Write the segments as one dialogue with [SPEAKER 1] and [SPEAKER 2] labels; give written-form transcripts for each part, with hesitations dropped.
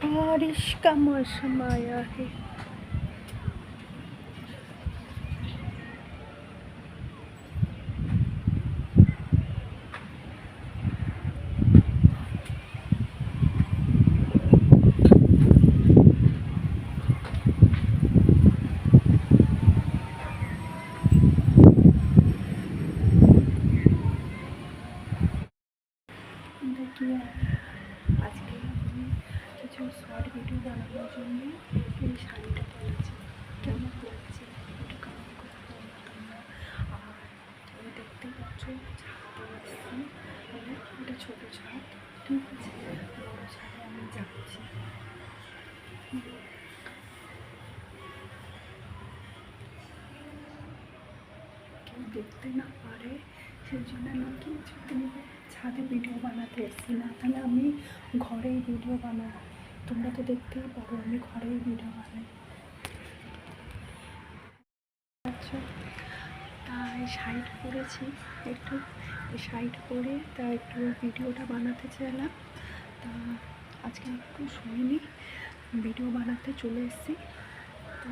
[SPEAKER 1] बारिश का मौसम आया है। देखिए आज के কিছু শর্ট ভিডিও বানানোর জন্য এই শাড়িটা পরেছি, কেমন লাগছে একটু কমেন্ট করে বলো তোমরা। আর তুমি দেখতেই পাচ্ছ ছাদে আসছি, মানে এটা ছোটো ছাদ, ঠিক আছে, বড়ো ছাদে আমি যাচ্ছি। কেউ দেখতে না পারে সেই জন্য আমি কিছু ছাদে ভিডিও বানাতে এসেছি, না তাহলে আমি ঘরেই ভিডিও বানাই। তোমরা তো দেখতেই পারো আমি ঘরেই ভিডিও বানাই। আচ্ছা, তাই সাইড করেছি একটু, সাইড করে তা একটু ভিডিওটা বানাতে চাইলাম। তা আজকে একটু শুনিনি, ভিডিও বানাতে চলে এসেছি। তা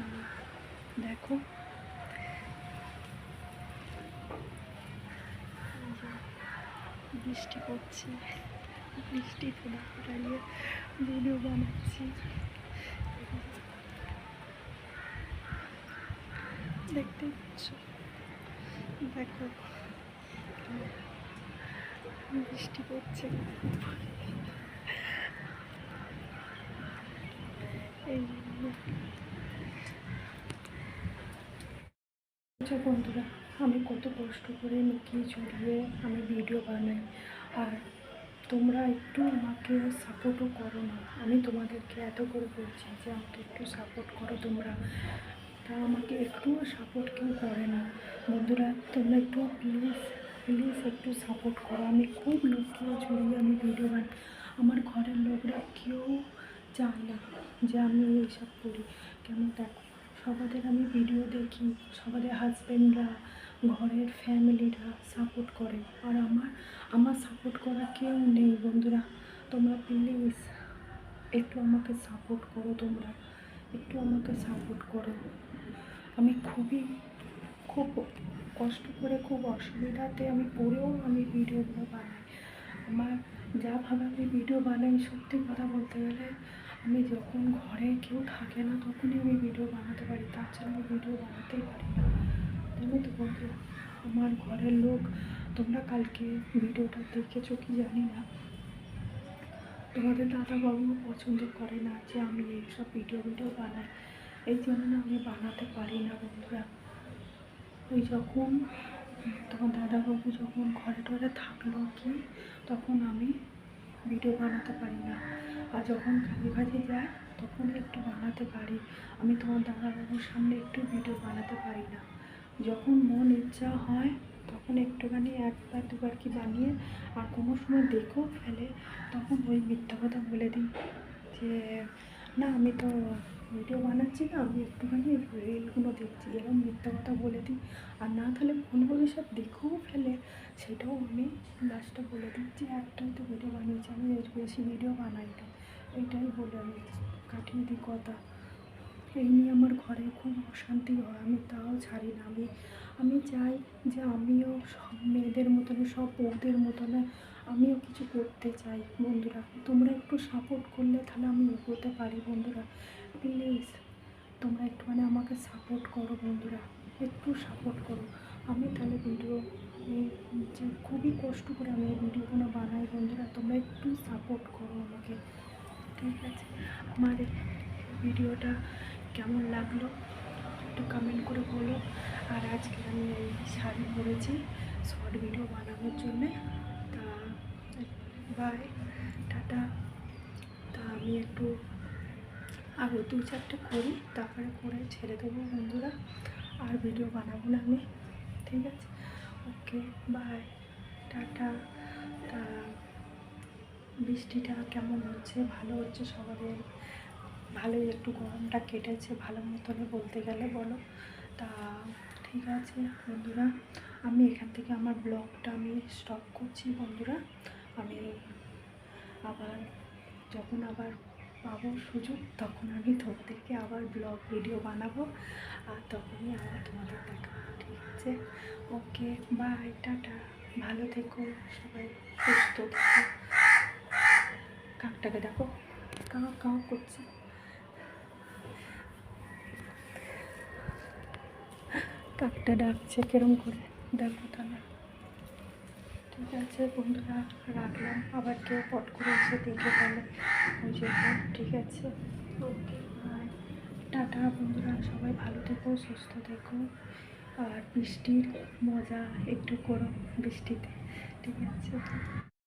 [SPEAKER 1] দেখো বৃষ্টি পড়ছে, বৃষ্টিতে দাঁড়িয়ে ভিডিও বানাচ্ছি। দেখতে পাচ্ছ, দেখো বৃষ্টি পড়ছে। এই বন্ধুরা, আমি কত কষ্ট করে লুকিয়ে চড়িয়ে আমি ভিডিও বানাই, আর তোমরা একটু আমাকে সাপোর্টও করো না। আমি তোমাদেরকে এত করে বলছি যে আমাকে একটু সাপোর্ট করো তোমরা, তা আমাকে একটুও সাপোর্ট কেউ করে না। বন্ধুরা তোমরা একটু প্লিজ প্লিজ একটু সাপোর্ট করো। আমি খুব লুকিয়ে চড়িয়ে আমি ভিডিও বানাই, আমার ঘরের লোকরা কেউ চায় না যে আমি এইসব করি। কেন দেখো, সবাদের আমি ভিডিও দেখি, সবাদের হাজব্যান্ডরা, ঘরের ফ্যামিলিরা সাপোর্ট করে, আর আমার সাপোর্ট করা কেউ নেই। বন্ধুরা তোমরা প্লিজ একটু আমাকে সাপোর্ট করো, তোমরা একটু আমাকে সাপোর্ট করো। আমি খুব কষ্ট করে, খুব অসুবিধাতে আমি পড়েও আমি ভিডিওগুলো বানাই। আমার যাভাবে আমি ভিডিও বানাই, সত্যি কথা বলতে গেলে আমি যখন ঘরে কেউ থাকে না তখনই আমি ভিডিও বানাতে পারি, তাছাড়া আমি ভিডিও বানাতেই পারি না। জানো তো বন্ধুরা, আমার ঘরের লোক, তোমরা কালকে ভিডিওটা দেখেছো কি জানি না, তোমাদের দাদাবাবু পছন্দ করে না যে আমি এইসব ভিডিও বানাই, এই জন্য আমি বানাতে পারি না। বন্ধুরা ওই যখন তোমার দাদাবাবু যখন ঘরে টরে থাকলো কি, তখন আমি ভিডিও বানাতে পারি না, আর যখন কাজে কাজে যায় তখন একটু বানাতে পারি। আমি তোমার দাদাবাবুর সামনে একটু ভিডিও বানাতে পারি না। যখন মন ইচ্ছা হয় তখন একটুখানি একবার দুবার কি বানিয়ে, আর কোনো সময় দেখেও ফেলে তখন ওই মিথ্যা কথা বলে দিই যে না আমি তো ভিডিও বানাচ্ছি না, আমি একটুখানি রিলগুলো দেখছি, এরকম মিথ্যা কথা বলে দিই। আর না তাহলে ফোন করে সব দেখেও ফেলে, সেটাও আমি লাস্টে বলে দিই যে একটাই তো ভিডিও বানিয়েছি, আমি এর বেশি ভিডিও বানাই না, এইটাই বলে আমি কাটিয়ে দিই কথা। এই নিয়ে আমার ঘরে খুব অশান্তি হয়, আমি তাও ছাড়ি না। আমি চাই যে আমিও সব মেয়েদের মতনে, সব বউদের মতনে আমিও কিছু করতে চাই। বন্ধুরা তোমরা একটু সাপোর্ট করলে তাহলে আমি এগোতে পারি। বন্ধুরা প্লিজ তোমরা একটুখানি আমাকে সাপোর্ট করো, বন্ধুরা একটু সাপোর্ট করো। আমি তাহলে ভিডিও যে খুবই কষ্ট করে আমি এই ভিডিওগুলো বানাই। বন্ধুরা তোমরা একটু সাপোর্ট করো আমাকে, ঠিক আছে? আমার ভিডিওটা কেমন লাগলো একটু কমেন্ট করে বলো। আর আজকে আমি এই শাড়ি পরেছি শর্ট ভিডিও বানানোর জন্যে। তা বাই, টাটা। তা আমি একটু আরও 2-4টে করি, তারপরে করে ছেড়ে দেবো। বন্ধুরা আর ভিডিও বানাবো না আমি, ঠিক আছে? Okay bye, tata. তা বৃষ্টিটা কেমন হচ্ছে? ভালো হচ্ছে, সবাদের ভালোই একটু গরমটা কেটেছে ভালো মতনে বলতে গেলে, বলো। তা ঠিক আছে বন্ধুরা, আমি এখান থেকে আমার ব্লগটা আমি স্টপ করছি। বন্ধুরা আমি আবার যখন আবার পাবো সুযোগ তখন আমি তোমাদেরকে আবার ব্লগ ভিডিও বানাবো, আর তখনই আবার তোমাদের দেখাবো। ঠিক আছে, ওকে, বাই, টাটা, ভালো থেকো সবাই, সুস্থ থেকো। কাকটাকে দেখো, কাউ কাউ করছে, কাকটা ডাকছে কেরম করে, দেখো তাহলে। ঠিক আছে বন্ধুরা, রাখলাম, আবার কেউ পট করে এসে দেখে তাহলে ওই জন্য। ঠিক আছে, ওকে, বাই, টাটা বন্ধুরা, সবাই ভালো থেকো, সুস্থ থেকো, আর বৃষ্টির মজা একটু করো বৃষ্টিতে। ঠিক আছে।